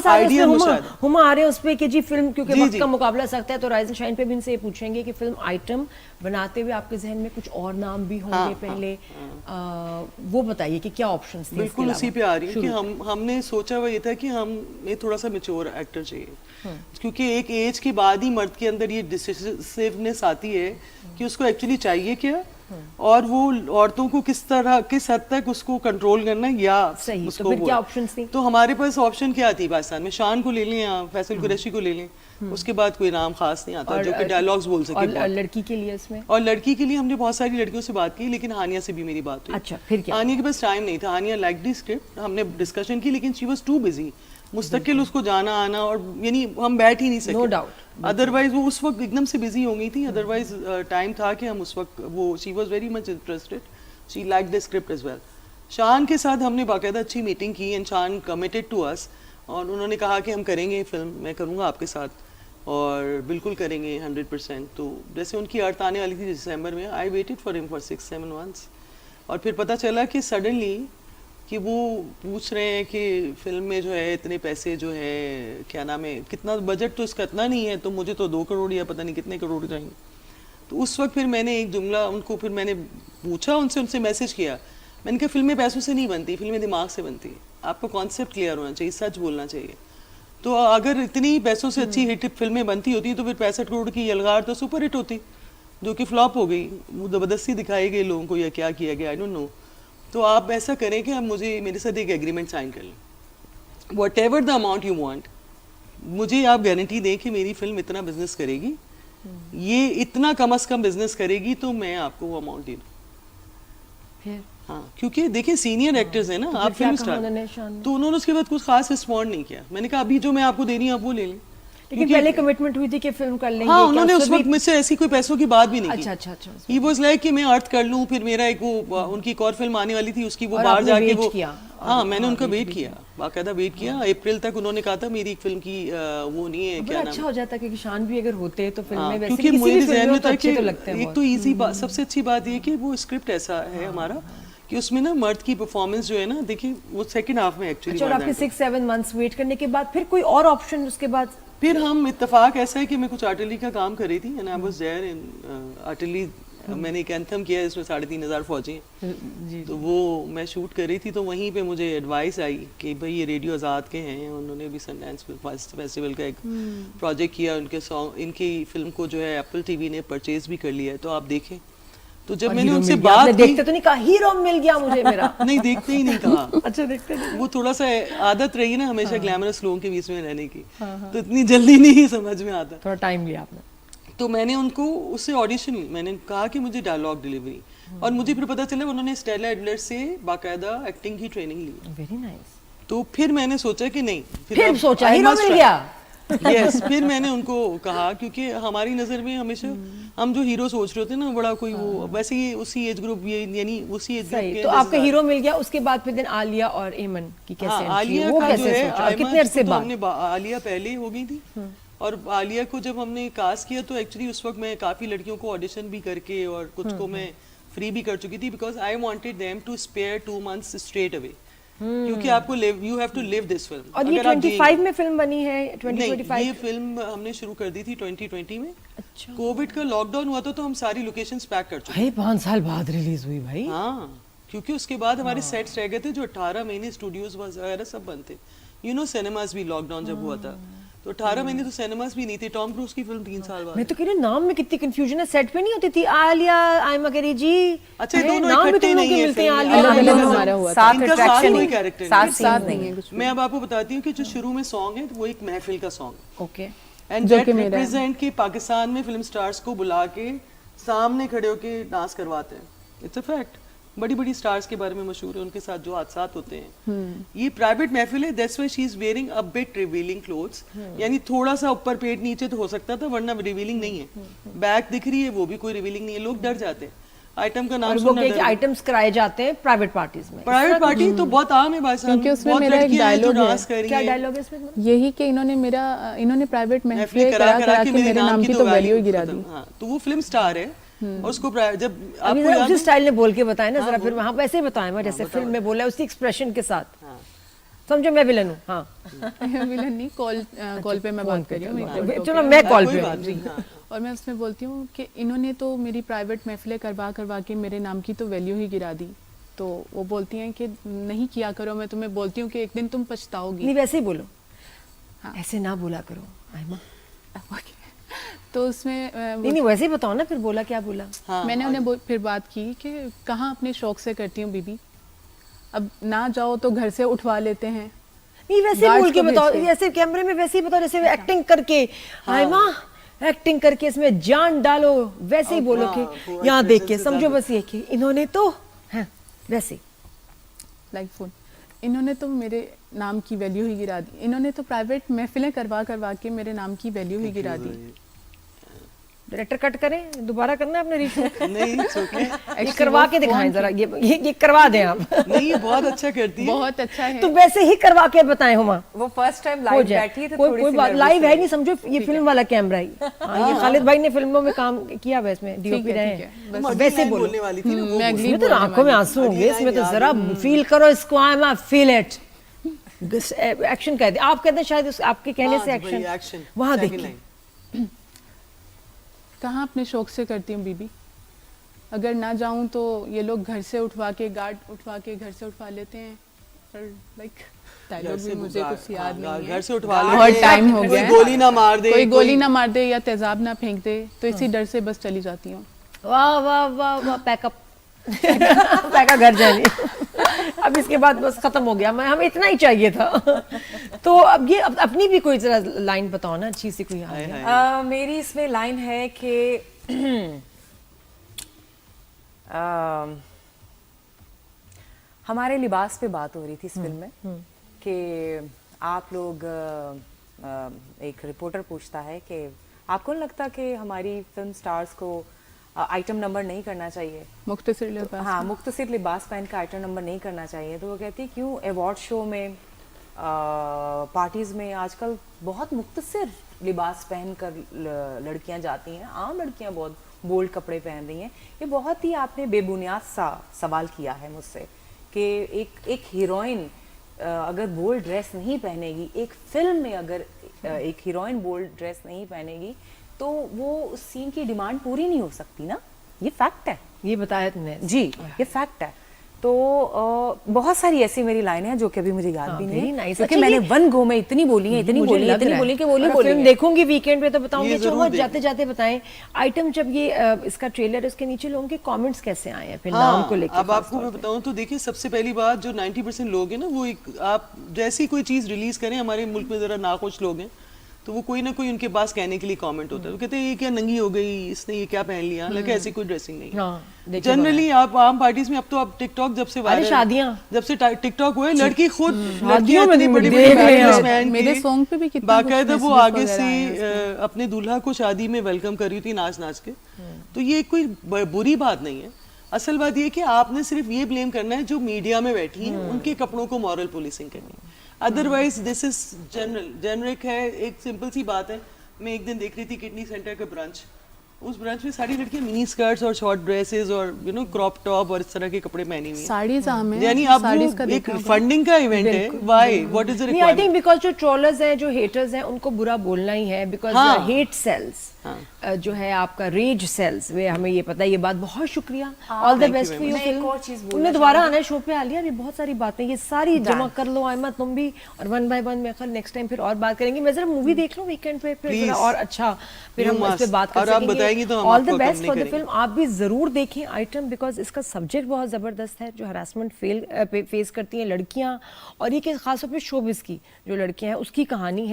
वापस आ रहे हैं हुमा आ रहे हैं उस पे कि जी फिल्म क्योंकि वक्त का मुकाबला सख्त है, तो राइज एंड शाइन पे भी इनसे ये पूछेंगे कि फिल्म आइटम बनाते हुए आपके जहन में कुछ और नाम भी होंगे पहले, वो बताइए कि क्या ऑप्शंस थे? बिल्कुल उसी पे आ रही है कि हमने सोचा हुआ ये था कि हमें थोड़ा सा मैच्योर एक्टर चाहिए, क्योंकि एक एज के बाद ही मर्द के अंदर ये डिसिसिवनेस आती है कि उसको एक्चुअली चाहिए क्या और वो औरतों को किस हद तक उसको कंट्रोल करना है या सही। उसको तो फिर क्या ऑप्शंस थी? तो हमारे पास ऑप्शन क्या थी पाकिस्तान में, शान को ले लें या फैसल कुरैशी को ले लें, उसके बाद कोई नाम खास नहीं आता जो कि डायलॉग्स बोल सके। और लड़की के लिए इसमें, और लड़की के लिए हमने बहुत सारी लड़कियों से बात की, लेकिन हानिया से भी मेरी बात हुई। अच्छा, फिर क्या? हानिया के पास टाइम नहीं था, हानिया लाइक दी स्क्रिप्ट, हमने डिस्कशन की, लेकिन शी वाज टू बिजी, मुस्तकिल उसको जाना आना, और यानी हम बैठ ही नहीं सके। नो डाउट, अदरवाइज वो उस वक्त एकदम से बिजी हो गई थी, अदरवाइज टाइम था कि हम उस वक्त वो she was very much interested, she like the script as well. शान के साथ हमने बाकायदा अच्छी मीटिंग की एंड शान कमिटेड टू अस, और उन्होंने कहा कि हम करेंगे फिल्म, मैं करूँगा आपके साथ और बिल्कुल करेंगे 100%। तो जैसे उनकी अर्थ आने वाली थी दिसंबर में, I waited for him for 6-7 months, और फिर पता चला कि सडनली कि वो पूछ रहे हैं कि फिल्म में जो है इतने पैसे जो है क्या नाम है, कितना बजट तो इसका इतना नहीं है, तो मुझे तो 2 करोड़ या पता नहीं कितने करोड़ चाहिए। तो उस वक्त फिर मैंने एक जुमला उनको, फिर मैंने पूछा उनसे मैसेज किया, मैंने कहा फिल्में पैसों से नहीं बनती, फिल्में दिमाग से बनती है, आपका कॉन्सेप्ट क्लियर होना चाहिए, सच बोलना चाहिए। तो अगर इतनी पैसों से अच्छी हिट फिल्में बनती होती तो फिर 65 करोड़ की यलगार तो सुपर हिट होती, जो कि फ्लॉप हो गई, वो ज़बरदस्ती दिखाई गई लोगों को या क्या किया गया, आई डोंट नो। तो आप ऐसा करें कि आप मेरे साथ एक एग्रीमेंट साइन कर लें, what ever the amount you want, मुझे आप गारंटी दें कि मेरी फिल्म इतना बिजनेस करेगी, ये इतना कम से कम बिजनेस करेगी, तो मैं आपको वो अमाउंट दे दूँ। हाँ, क्योंकि देखिए सीनियर एक्टर्स हैं ना, आप फिल्म स्टार, तो उन्होंने उसके बाद कुछ खास रिस्पॉन्ड नहीं किया। मैंने कहा अभी जो मैं आपको दे रही हूँ आप वो ले लें, लेकिन पहले कमिटमेंट हुई थी कि फिल्म कर लेंगे। हाँ, उन्होंने उस वक्त मुझसे ऐसी कोई पैसों की बात भी नहीं की। अच्छा। ही वाज लाइक कि मैं अर्थ कर लूं, फिर मेरा एक वो उनकी एक और फिल्म आने वाली थी, उसकी वो बाहर जाके वो किया। हाँ, मैंने उनका वेट किया, बाकायदा वेट किया, अप्रैल तक उन्होंने कहा था मेरी एक फिल्म की वो नहीं है, क्या नाम, अच्छा हो जाता क्योंकि शान भी अगर होते तो फिल्म में वैसे क्योंकि मुझे ज़हन में था कि एक तो इजी बात, सबसे अच्छी बात ये कि वो स्क्रिप्ट ऐसा है हमारा कि उसमें ना मर्द की परफॉर्मेंस जो है ना, देखिए वो सेकंड हाफ में एक्चुअली। और आपके 6-7 months वेट करने के बाद फिर कोई और ऑप्शन उसके बाद? फिर हम इत्तेफाक ऐसा है कि मैं कुछ आर्टिलरी का काम कर रही थी and I was there in artillery, मैंने एक एंथम किया इसमें 3,500 फौजी हैं, तो वो मैं शूट कर रही थी, तो वहीं पे मुझे एडवाइस आई कि भाई ये रेडियो आज़ाद के हैं, उन्होंने भी सनडांस फेस्टिवल का एक प्रोजेक्ट किया, उनके सॉन्ग, इनकी फिल्म को जो है एप्पल टीवी ने परचेज भी कर लिया है, तो आप देखें। तो जब मैंने उनसे बात की, देखते तो नहीं कहा हीरो मिल गया मुझे मेरा नहीं देखते ही नहीं कहा। अच्छा, देखते नहीं, वो थोड़ा सा आदत रही ना हमेशा ग्लैमरस लोगों के बीच में रहने की, तो इतनी जल्दी नहीं समझ में आता, थोड़ा टाइम लिया आपने। तो मैंने उनको उससे ऑडिशन, मैंने कहा कि मुझे डायलॉग डिलीवरी, और मुझे फिर पता चला उन्होंने स्टेला एडलर से बाकायदा एक्टिंग की ट्रेनिंग ली। Very nice. तो फिर मैंने सोचा कि नहीं, फिर सोचा हीरो मिल गया। यस, फिर मैंने उनको कहा, क्योंकि हमारी नज़र में हमेशा हम जो हीरो सोच रहे होते हैं ना, बड़ा कोई वो वैसे ही उसी एज ग्रुप, ये यानी उसी एज ग्रुप के। तो आपका हीरो मिल गया, उसके बाद फिर दिन आलिया और एमन की कैसे एंट्री? आलिया वो का कैसे जो है, सोचा? कितने अरसे बाद? हमने आलिया पहले हो गई थी, और आलिया को जब हमने कास्ट किया तो एक्चुअली उस वक्त मैं काफ़ी लड़कियों को ऑडिशन भी करके और कुछ को मैं फ्री भी कर चुकी थी, because I wanted them to spare 2 months straight away, क्योंकि आपको you have to live this film. और ये 25 में फिल्म बनी है? 2025 ये फिल्म हमने शुरू कर दी थी 2020 में। अच्छा, कोविड का लॉकडाउन हुआ था तो हम सारी लोकेशंस पैक कर चुके थे। 5 साल बाद रिलीज हुई भाई। हाँ, क्योंकि उसके बाद हमारे सेट्स रह गए थे, जो 18 महीने स्टूडियोज वगैरह सब बंद थे, यू नो, सिनेमास भी लॉकडाउन जब हुआ था, तो 18 महीने तो सिनेमास भी नहीं थे। टॉम क्रूज की फिल्म 3 साल बाद। मैं तो कह रही हूं, नाम में कितनी कंफ्यूजन है, सेट पे नहीं होती थी आलिया आयमा करी जी। अच्छा, दोनों इकट्ठे नहीं है, मिलते हैं, अलग-अलग हमारा हुआ था, साथ अट्रैक्शन कोई कैरेक्टर साथ नहीं है कुछ। मैं अब आपको बताती हूँ कि जो शुरू में सॉन्ग है वो एक महफिल का song, okay, and that represent कि पाकिस्तान में फिल्म स्टार्स को बुला के सामने खड़े होके डांस करवाते हैं। इट्स अ फैक्ट, बड़ी बड़ी स्टार्स के बारे में मशहूर है, उनके साथ जो हादसात होते हैं। ये प्राइवेट महफिल है, that's why she is wearing a bit revealing clothes, यानी थोड़ा सा ऊपर पेट नीचे तो हो सकता था, वरना रिवीलिंग नहीं है। बैक दिख रही है, वो भी कोई रिवीलिंग नहीं है, लोग डर जाते हैं। आइटम का नाम सुनना, और वो आइटम्स कराए जाते हैं प्राइवेट पार्टीज में। प्राइवेट पार्टी तो बहुत आम है भाई साहब, क्योंकि उसमें मेरा एक डायलॉग है। क्या डायलॉग है इसमें? यही कि इन्होंने प्राइवेट महफिल करा के मेरे नाम की तो वैल्यू ही गिरा दी। हाँ, तो वो फिल्म स्टार है, और उसको जब आपको याद है, उसी स्टाइल में बोल के बताएं ना जरा, फिर वहां वैसे ही बताएं जैसे फिल्म में बोला है, उसी एक्सप्रेशन के साथ। समझो मैं विलन हूँ। हाँ विलन नहीं, कॉल पे मैं बात कर रही हूँ। चलो मैं कॉल कोई पे बात हूँ। नहीं, हाँ। और मैं उसमें बोलती हूँ कि इन्होंने तो मेरी प्राइवेट महफिलें करवा करवा के मेरे नाम की तो वैल्यू ही गिरा दी। तो वो बोलती हैं कि नहीं किया करो, मैं तुम्हें बोलती हूँ कि एक दिन तुम पछताओगी। नहीं वैसे ही बोलो, हाँ। ऐसे ना बोला करो आयमा। तो उसमें नहीं वैसे ही बताओ ना, फिर बोला क्या बोला। हाँ, मैंने उन्हें फिर बात की कि कहाँ अपने शौक से करती हूँ बीबी, अब ना जाओ तो घर से उठवा लेते हैं। नहीं वैसे Guards बोल के को बताओ, भेज के। ऐसे कैमरे में वैसे ही बताओ जैसे एक्टिंग करके। आयमा एक्टिंग करके इसमें जान डालो, वैसे ही बोलो वो कि यहाँ देख के expression से समझो ज्यादा। बस ये कि इन्होंने तो हाँ वैसे ही। लाइक फोन, इन्होंने तो मेरे नाम की वैल्यू ही गिरा दी। इन्होंने तो प्राइवेट महफिलें करवा करवा के मेरे नाम की वैल्यू ही गिरा दी। डायरेक्टर कट करें, दोबारा करना है अपने रीशूट। नहीं it's okay। ये करवा के दिखाएं जरा, ये करवा दें आप। नहीं ये बहुत अच्छा करती है। बहुत अच्छा है। तो वैसे ही करवा के बताएं हुमा, वो फर्स्ट टाइम हो लाइव जाए। बैठी है तो कोई थोड़ी कोई सी बात nervous लाइव है है। नहीं, समझो ये फिल्म वाला कैमरा ही। हाँ, ये खालिद भाई ने फिल्मों में काम किया हुआ है, इसमें डीओपी रहे ठीक हैं। है, तुम बस अगली वैसे line बोलो। बोलने वाली थी ना, वो मैं बोलो। अगली इसमें तो आंखों में आंसू होंगे, इसमें तो जरा फील करो इसको। आयमा फील इट, एक्शन कहते हैं आप, कहते हैं शायद आपके कहने हाँ से जी भाई, एक्शन action, वहां second देखिए। line। कहाँ अपने शौक से करती हूँ बीबी, अगर ना जाऊं तो ये लोग घर से उठवा के, गार्ड उठवा के घर से उठवा लेते हैं। और लाइक डायलॉग भी मुझे कुछ याद नहीं है। घर से उठवा बहुत लेते हैं, टाइम हो कोई गया है। गोली ना मार दे, कोई गोली ना मार दे या तेजाब ना फेंक दे, तो इसी डर से बस चली जाती हूँ। वाह वाह वाह वाह, पैकअप पैका घर जाएगी। अब इसके बाद बस खत्म हो गया, मैं हमें इतना ही चाहिए था। तो अब ये अपनी भी कोई जरा लाइन बताओ ना, अच्छी सी कोई हाय, याद हाय। मेरी इसमें लाइन है कि हमारे लिबास पे बात हो रही थी इस फिल्म में कि आप लोग एक रिपोर्टर पूछता है कि आपको नहीं लगता कि हमारी फिल्म स्टार्स को आइटम नंबर नहीं करना चाहिए। मुख्तसर लिबास हाँ, मुख्तसिर लिबास पहन का आइटम नंबर नहीं करना चाहिए। तो वो कहती है क्यों, अवार्ड शो में पार्टीज में आजकल बहुत मुख्तसिर लिबास पहन कर लड़कियां जाती हैं, आम लड़कियां बहुत बोल्ड कपड़े पहन रही हैं। ये बहुत ही आपने बेबुनियाद सा सवाल किया है मुझसे कि एक हीरोइन अगर बोल्ड ड्रेस नहीं पहनेगी, एक फिल्म में अगर एक हीरोइन बोल्ड ड्रेस नहीं पहनेगी तो वो उस सीन की डिमांड पूरी नहीं हो सकती ना। ये फैक्ट है ये बताया तुमने जी, ये फैक्ट है। तो बहुत सारी ऐसी मेरी लाइनें हैं जो कि अभी मुझे याद भी नहीं है, nice। क्योंकि अच्छा, मैंने ये- वन गो में इतनी बोली है, इतनी मुझे बोली है, लग इतनी रहा है। बोली कि बोली और बोली फिल्म है। देखूंगी वीकेंड पे तो बताऊंगी। ये अच्छा जरूर जाते जाते बताएं आइटम, जब ये इसका ट्रेलर है उसके नीचे लोगों के कमेंट्स कैसे आए हैं फिर नाम को लेकर? अब आपको मैं बताऊं तो देखिए, सबसे पहली बात जो 90% लोग हैं ना, वो एक आप जैसी कोई चीज रिलीज करें, हमारे मुल्क में जरा नाखुश लोग हैं तो वो कोई ना कोई उनके पास कहने के लिए कमेंट होता है। वो कहते हैं ये क्या नंगी हो गई, इसने ये क्या पहन लिया, हालांकि ऐसी कोई ड्रेसिंग नहीं है। हाँ, देखे जनरली आप आम पार्टीज में, अब तो आप टिकटॉक जब से वायरल, शादियां। जब से टिकटॉक हुए, लड़की खुद शादियों में इतनी भी बड़ी देख बड़ी रहे हैं ड्रेस आप। पहन मेरे के सॉन्ग पे भी कितना बाकायदा कुछ वो messages आगे वगैरह आए से हैं अपने दूल्हा को शादी में वेलकम कर रही थी नाच नाच के। तो ये कोई बुरी बात नहीं है। असल बात ये कि आपने सिर्फ ये ब्लेम करना है जो मीडिया में बैठी हैं, उनके कपड़ों को मॉरल पुलिसिंग करनी है। अदरवाइज दिस इज जेनरिक है। एक सिंपल सी बात है, मैं एक दिन देख रही थी किडनी सेंटर का ब्रांच, उस ब्रांच में सारी लड़कियां मिनी स्कर्ट्स और शॉर्ट ड्रेसेस और क्रॉप टॉप और इस तरह के कपड़े पहनी हुई हैं। साड़ीज आम है, यानी अब साड़ीज का वो एक देखा होगा। फंडिंग का इवेंट है। व्हाई, व्हाट इज द नहीं, आई रिक्वायरमेंट? थिंक बिकॉज जो ट्रोलर्स हैं, जो हेटर्स हैं, उनको बुरा बोलना ही है। बिकॉज हाँ। हेट सेल्स जो है आपका रेज सेल्स, वे हमें ये पता है। ये बात बहुत शुक्रिया, हाँ, all the thank you best very for your much। मैं एक और चीज़ फिल्म। बोलना तुमने दोबारा आना है शो पे, आलिया भी बहुत सारी बातें ये सारी जमा कर लो आयमा, तुम भी, और वन बाय वन मैं नेक्स्ट टाइम फिर और बात करेंगे। मैं जरा मूवी देख लूं वीकेंड पे, फिर जरा Please। और अच्छा फिर You हम इस पे must। बात कर और आप सकेंगे। बताएंगी तो हम ऑल आपको the best accompany for the करेंगे। फिल्म। आप भी जरूर देखें आइटम, बिकॉज इसका सब्जेक्ट बहुत जबरदस्त है, जो हरासमेंट फेस करती हैं लड़कियां, और ये कि खासतौर पर शोबिस की जो लड़कियां हैं उसकी कहानी है।